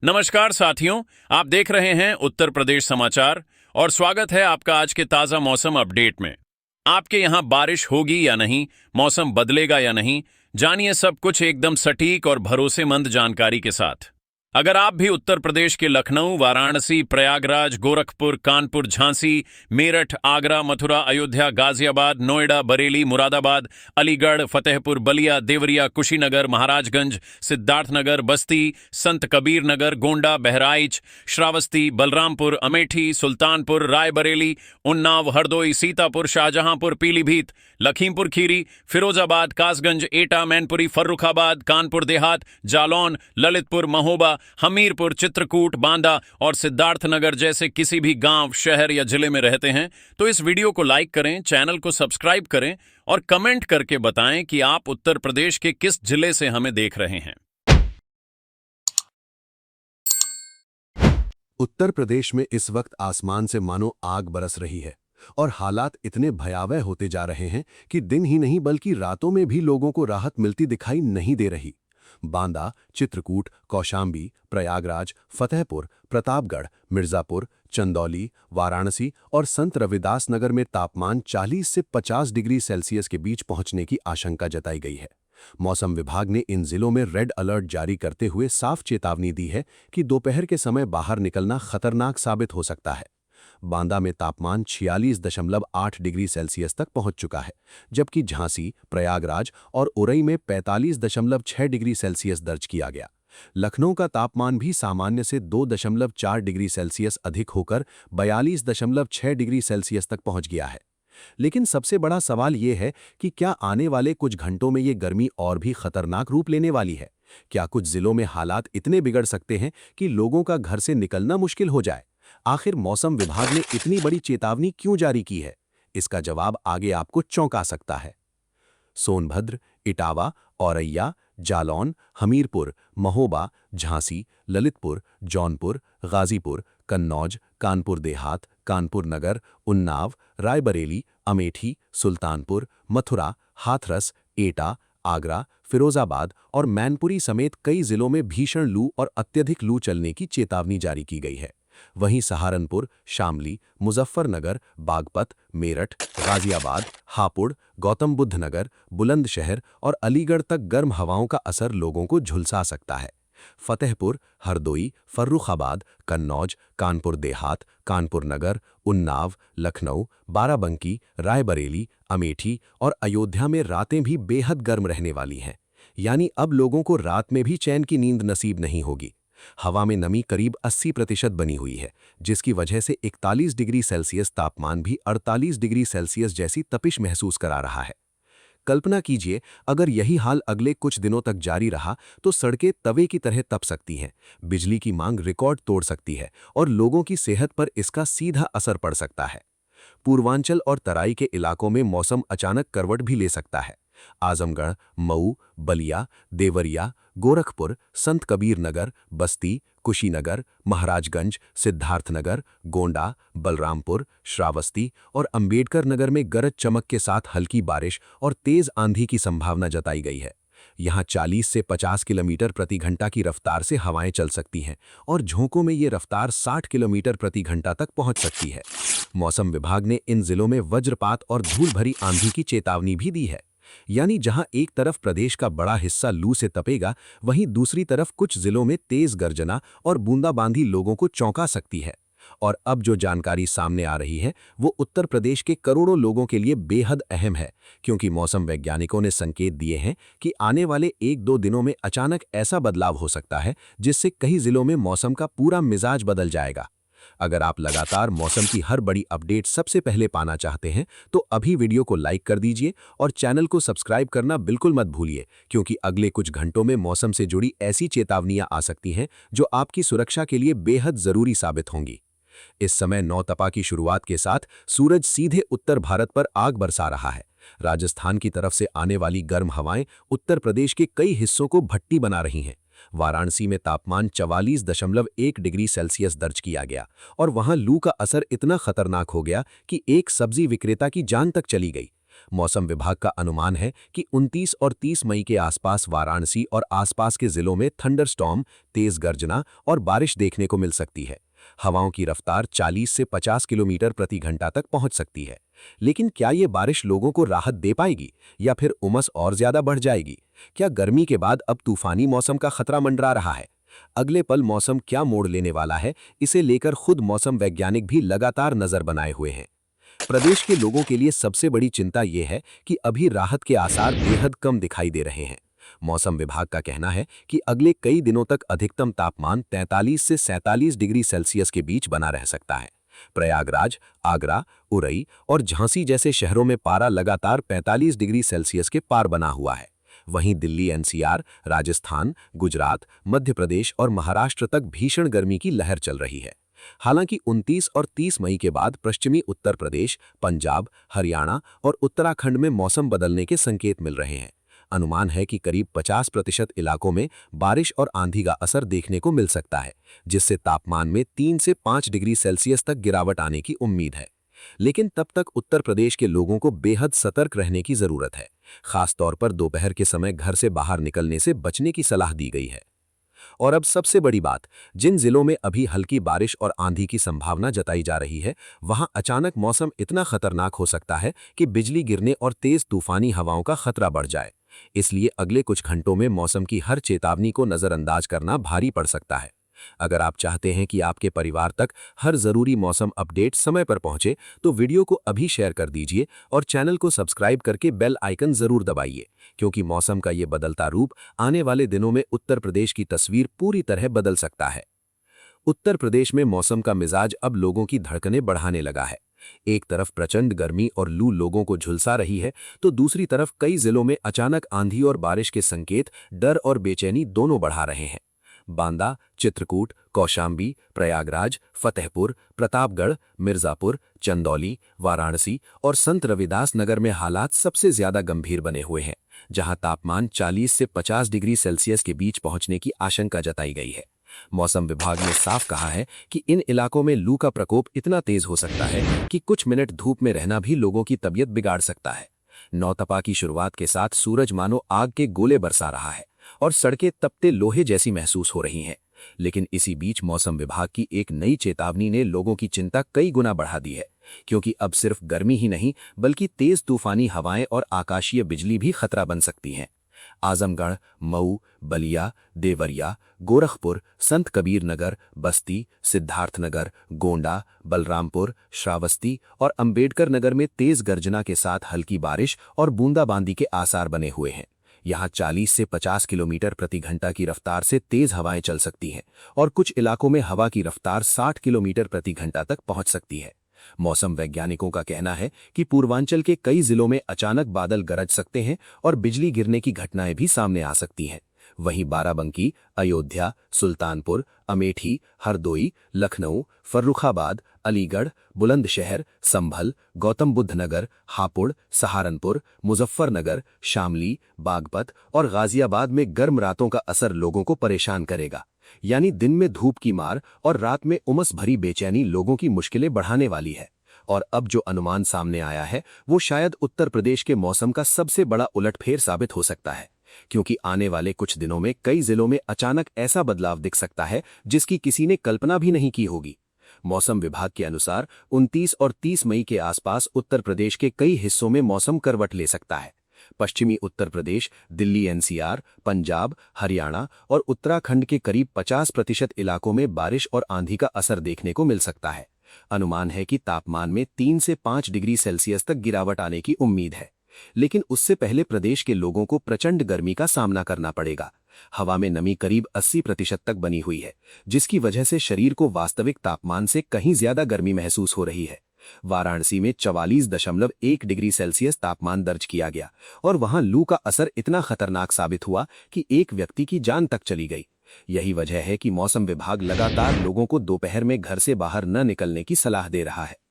नमस्कार साथियों, आप देख रहे हैं उत्तर प्रदेश समाचार और स्वागत है आपका आज के ताजा मौसम अपडेट में। आपके यहां बारिश होगी या नहीं, मौसम बदलेगा या नहीं, जानिए सब कुछ एकदम सटीक और भरोसेमंद जानकारी के साथ। अगर आप भी उत्तर प्रदेश के लखनऊ, वाराणसी, प्रयागराज, गोरखपुर, कानपुर, झांसी, मेरठ, आगरा, मथुरा, अयोध्या, गाजियाबाद, नोएडा, बरेली, मुरादाबाद, अलीगढ़, फतेहपुर, बलिया, देवरिया, कुशीनगर, महाराजगंज, सिद्धार्थनगर, बस्ती, संत कबीर नगर, गोंडा, बहराइच, श्रावस्ती, बलरामपुर, अमेठी, सुल्तानपुर, रायबरेली, उन्नाव, हरदोई, सीतापुर, शाहजहांपुर, पीलीभीत, लखीमपुर खीरी, फिरोजाबाद, कासगंज, एटा, मैनपुरी, फर्रुखाबाद, कानपुर देहात, जालौन, ललितपुर, महोबा, हमीरपुर, चित्रकूट, बांदा और सिद्धार्थनगर जैसे किसी भी गांव, शहर या जिले में रहते हैं तो इस वीडियो को लाइक करें, चैनल को सब्सक्राइब करें और कमेंट करके बताएं कि आप उत्तर प्रदेश के किस जिले से हमें देख रहे हैं। उत्तर प्रदेश में इस वक्त आसमान से मानो आग बरस रही है और हालात इतने भयावह होते जा रहे हैं कि दिन ही नहीं बल्कि रातों में भी लोगों को राहत मिलती दिखाई नहीं दे रही। बांदा, चित्रकूट, कौशाम्बी, प्रयागराज, फतेहपुर, प्रतापगढ़, मिर्जापुर, चंदौली, वाराणसी और संत रविदास नगर में तापमान 40 से 50 डिग्री सेल्सियस के बीच पहुंचने की आशंका जताई गई है। मौसम विभाग ने इन जिलों में रेड अलर्ट जारी करते हुए साफ चेतावनी दी है कि दोपहर के समय बाहर निकलना खतरनाक साबित हो सकता है। बांदा में तापमान 46.8 डिग्री सेल्सियस तक पहुंच चुका है, जबकि झांसी, प्रयागराज और उरई में 45.6 डिग्री सेल्सियस दर्ज किया गया। लखनऊ का तापमान भी सामान्य से 2.4 डिग्री सेल्सियस अधिक होकर 42.6 डिग्री सेल्सियस तक पहुंच गया है। लेकिन सबसे बड़ा सवाल ये है कि क्या आने वाले कुछ घंटों में ये गर्मी और भी खतरनाक रूप लेने वाली है? क्या कुछ जिलों में हालात इतने बिगड़ सकते हैं कि लोगों का घर से निकलना मुश्किल हो जाए? आखिर मौसम विभाग ने इतनी बड़ी चेतावनी क्यों जारी की है? इसका जवाब आगे आपको चौंका सकता है। सोनभद्र, इटावा, औरैया, जालौन, हमीरपुर, महोबा, झांसी, ललितपुर, जौनपुर, गाजीपुर, कन्नौज, कानपुर देहात, कानपुर नगर, उन्नाव, रायबरेली, अमेठी, सुल्तानपुर, मथुरा, हाथरस, एटा, आगरा, फिरोजाबाद और मैनपुरी समेत कई जिलों में भीषण लू और अत्यधिक लू चलने की चेतावनी जारी की गई है। वहीं सहारनपुर, शामली, मुजफ्फरनगर, बागपत, मेरठ, गाजियाबाद, हापुड़, गौतम बुद्ध नगर, बुलंदशहर और अलीगढ़ तक गर्म हवाओं का असर लोगों को झुलसा सकता है। फतेहपुर, हरदोई, फर्रुखाबाद, कन्नौज, कानपुर देहात, कानपुर नगर, उन्नाव, लखनऊ, बाराबंकी, रायबरेली, अमेठी और अयोध्या में रातें भी बेहद गर्म रहने वाली हैं। यानी अब लोगों को रात में भी चैन की नींद नसीब नहीं होगी। हवा में नमी करीब 80% बनी हुई है, जिसकी वजह से 41 डिग्री सेल्सियस तापमान भी 48 डिग्री सेल्सियस जैसी तपिश महसूस करा रहा है। कल्पना कीजिए, अगर यही हाल अगले कुछ दिनों तक जारी रहा तो सड़कें तवे की तरह तप सकती हैं, बिजली की मांग रिकॉर्ड तोड़ सकती है और लोगों की सेहत पर इसका सीधा असर पड़ सकता है। पूर्वांचल और तराई के इलाकों में मौसम अचानक करवट भी ले सकता है। आजमगढ़, मऊ, बलिया, देवरिया, गोरखपुर, संत कबीर नगर, बस्ती, कुशीनगर, महाराजगंज, सिद्धार्थनगर, गोंडा, बलरामपुर, श्रावस्ती और अंबेडकर नगर में गरज चमक के साथ हल्की बारिश और तेज आंधी की संभावना जताई गई है। यहाँ 40 से 50 किलोमीटर प्रति घंटा की रफ्तार से हवाएं चल सकती हैं और झोंकों में ये रफ्तार 60 किलोमीटर प्रति घंटा तक पहुंच सकती है। मौसम विभाग ने इन जिलों में वज्रपात और धूल भरी आंधी की चेतावनी भी दी है। यानी जहां एक तरफ प्रदेश का बड़ा हिस्सा लू से तपेगा, वहीं दूसरी तरफ कुछ जिलों में तेज गर्जना और बूंदाबांदी लोगों को चौंका सकती है। और अब जो जानकारी सामने आ रही है वो उत्तर प्रदेश के करोड़ों लोगों के लिए बेहद अहम है, क्योंकि मौसम वैज्ञानिकों ने संकेत दिए हैं कि आने वाले 1-2 दिनों में अचानक ऐसा बदलाव हो सकता है जिससे कई जिलों में मौसम का पूरा मिजाज बदल जाएगा। अगर आप लगातार मौसम की हर बड़ी अपडेट सबसे पहले पाना चाहते हैं तो अभी वीडियो को लाइक कर दीजिए और चैनल को सब्सक्राइब करना बिल्कुल मत भूलिए, क्योंकि अगले कुछ घंटों में मौसम से जुड़ी ऐसी चेतावनियां आ सकती हैं जो आपकी सुरक्षा के लिए बेहद जरूरी साबित होंगी। इस समय नौतपा की शुरुआत के साथ सूरज सीधे उत्तर भारत पर आग बरसा रहा है। राजस्थान की तरफ से आने वाली गर्म हवाएं उत्तर प्रदेश के कई हिस्सों को भट्टी बना रही हैं। वाराणसी में तापमान 44.1 डिग्री सेल्सियस दर्ज किया गया और वहां लू का असर इतना खतरनाक हो गया कि एक सब्जी विक्रेता की जान तक चली गई। मौसम विभाग का अनुमान है कि 29 और 30 मई के आसपास वाराणसी और आसपास के जिलों में थंडरस्टॉर्म, तेज गर्जना और बारिश देखने को मिल सकती है। हवाओं की रफ्तार 40 से 50 किलोमीटर प्रति घंटा तक पहुंच सकती है। लेकिन क्या ये बारिश लोगों को राहत दे पाएगी या फिर उमस और ज्यादा बढ़ जाएगी? क्या गर्मी के बाद अब तूफानी मौसम का खतरा मंडरा रहा है? अगले पल मौसम क्या मोड़ लेने वाला है, इसे लेकर खुद मौसम वैज्ञानिक भी लगातार नजर बनाए हुए हैं। प्रदेश के लोगों के लिए सबसे बड़ी चिंता यह है कि अभी राहत के आसार बेहद कम दिखाई दे रहे हैं। मौसम विभाग का कहना है कि अगले कई दिनों तक अधिकतम तापमान 43 से 47 डिग्री सेल्सियस के बीच बना रह सकता है। प्रयागराज, आगरा, उरई और झांसी जैसे शहरों में पारा लगातार 45 डिग्री सेल्सियस के पार बना हुआ है। वहीं दिल्ली, एनसीआर, राजस्थान, गुजरात, मध्य प्रदेश और महाराष्ट्र तक भीषण गर्मी की लहर चल रही है। हालांकि 29 और 30 मई के बाद पश्चिमी उत्तर प्रदेश, पंजाब, हरियाणा और उत्तराखंड में मौसम बदलने के संकेत मिल रहे हैं। अनुमान है कि करीब 50% इलाकों में बारिश और आंधी का असर देखने को मिल सकता है, जिससे तापमान में 3 से 5 डिग्री सेल्सियस तक गिरावट आने की उम्मीद है। लेकिन तब तक उत्तर प्रदेश के लोगों को बेहद सतर्क रहने की जरूरत है। खास तौर पर दोपहर के समय घर से बाहर निकलने से बचने की सलाह दी गई है। और अब सबसे बड़ी बात, जिन जिलों में अभी हल्की बारिश और आंधी की संभावना जताई जा रही है, वहां अचानक मौसम इतना खतरनाक हो सकता है कि बिजली गिरने और तेज तूफानी हवाओं का खतरा बढ़ जाए। इसलिए अगले कुछ घंटों में मौसम की हर चेतावनी को नजरअंदाज करना भारी पड़ सकता है। अगर आप चाहते हैं कि आपके परिवार तक हर जरूरी मौसम अपडेट समय पर पहुंचे, तो वीडियो को अभी शेयर कर दीजिए और चैनल को सब्सक्राइब करके बेल आइकन जरूर दबाइए, क्योंकि मौसम का ये बदलता रूप आने वाले दिनों में उत्तर प्रदेश की तस्वीर पूरी तरह बदल सकता है। उत्तर प्रदेश में मौसम का मिजाज अब लोगों की धड़कनें बढ़ाने लगा है। एक तरफ प्रचंड गर्मी और लू लोगों को झुलसा रही है, तो दूसरी तरफ कई जिलों में अचानक आंधी और बारिश के संकेत डर और बेचैनी दोनों बढ़ा रहे हैं। बांदा, चित्रकूट, कौशांबी, प्रयागराज, फतेहपुर, प्रतापगढ़, मिर्जापुर, चंदौली, वाराणसी और संत रविदास नगर में हालात सबसे ज्यादा गंभीर बने हुए हैं, जहां तापमान 40 से 50 डिग्री सेल्सियस के बीच पहुंचने की आशंका जताई गई है। मौसम विभाग ने साफ कहा है कि इन इलाकों में लू का प्रकोप इतना तेज हो सकता है कि कुछ मिनट धूप में रहना भी लोगों की तबीयत बिगाड़ सकता है। नौतपा की शुरुआत के साथ सूरज मानो आग के गोले बरसा रहा है और सड़कें तपते लोहे जैसी महसूस हो रही हैं। लेकिन इसी बीच मौसम विभाग की एक नई चेतावनी ने लोगों की चिंता कई गुना बढ़ा दी है, क्योंकि अब सिर्फ गर्मी ही नहीं बल्कि तेज तूफानी हवाएं और आकाशीय बिजली भी खतरा बन सकती हैं। आजमगढ़, मऊ, बलिया, देवरिया, गोरखपुर, संत कबीर नगर, बस्ती, सिद्धार्थनगर, गोंडा, बलरामपुर, श्रावस्ती और अंबेडकर नगर में तेज गर्जना के साथ हल्की बारिश और बूंदाबांदी के आसार बने हुए हैं। यहाँ 40 से 50 किलोमीटर प्रति घंटा की रफ्तार से तेज हवाएं चल सकती हैं और कुछ इलाकों में हवा की रफ्तार 60 किलोमीटर प्रति घंटा तक पहुंच सकती है। मौसम वैज्ञानिकों का कहना है कि पूर्वांचल के कई जिलों में अचानक बादल गरज सकते हैं और बिजली गिरने की घटनाएं भी सामने आ सकती हैं। वहीं बाराबंकी, अयोध्या, सुल्तानपुर, अमेठी, हरदोई, लखनऊ, फर्रुखाबाद, अलीगढ़, बुलंदशहर, संभल, गौतम बुद्ध नगर, हापुड़, सहारनपुर, मुजफ्फरनगर, शामली, बागपत और गाजियाबाद में गर्म रातों का असर लोगों को परेशान करेगा। यानी दिन में धूप की मार और रात में उमस भरी बेचैनी लोगों की मुश्किलें बढ़ाने वाली है। और अब जो अनुमान सामने आया है, वो शायद उत्तर प्रदेश के मौसम का सबसे बड़ा उलटफेर साबित हो सकता है, क्योंकि आने वाले कुछ दिनों में कई जिलों में अचानक ऐसा बदलाव दिख सकता है जिसकी किसी ने कल्पना भी नहीं की होगी। मौसम विभाग के अनुसार 29 और 30 मई के आसपास उत्तर प्रदेश के कई हिस्सों में मौसम करवट ले सकता है। पश्चिमी उत्तर प्रदेश, दिल्ली, एनसीआर, पंजाब, हरियाणा और उत्तराखंड के करीब 50% इलाकों में बारिश और आंधी का असर देखने को मिल सकता है। अनुमान है कि तापमान में 3 से 5 डिग्री सेल्सियस तक गिरावट आने की उम्मीद है। लेकिन उससे पहले प्रदेश के लोगों को प्रचंड गर्मी का सामना करना पड़ेगा। हवा में नमी करीब 80% तक बनी हुई है, जिसकी वजह से शरीर को वास्तविक तापमान से कहीं ज्यादा गर्मी महसूस हो रही है। वाराणसी में 44.1 डिग्री सेल्सियस तापमान दर्ज किया गया और वहां लू का असर इतना खतरनाक साबित हुआ कि एक व्यक्ति की जान तक चली गई। यही वजह है कि मौसम विभाग लगातार लोगों को दोपहर में घर से बाहर न निकलने की सलाह दे रहा है।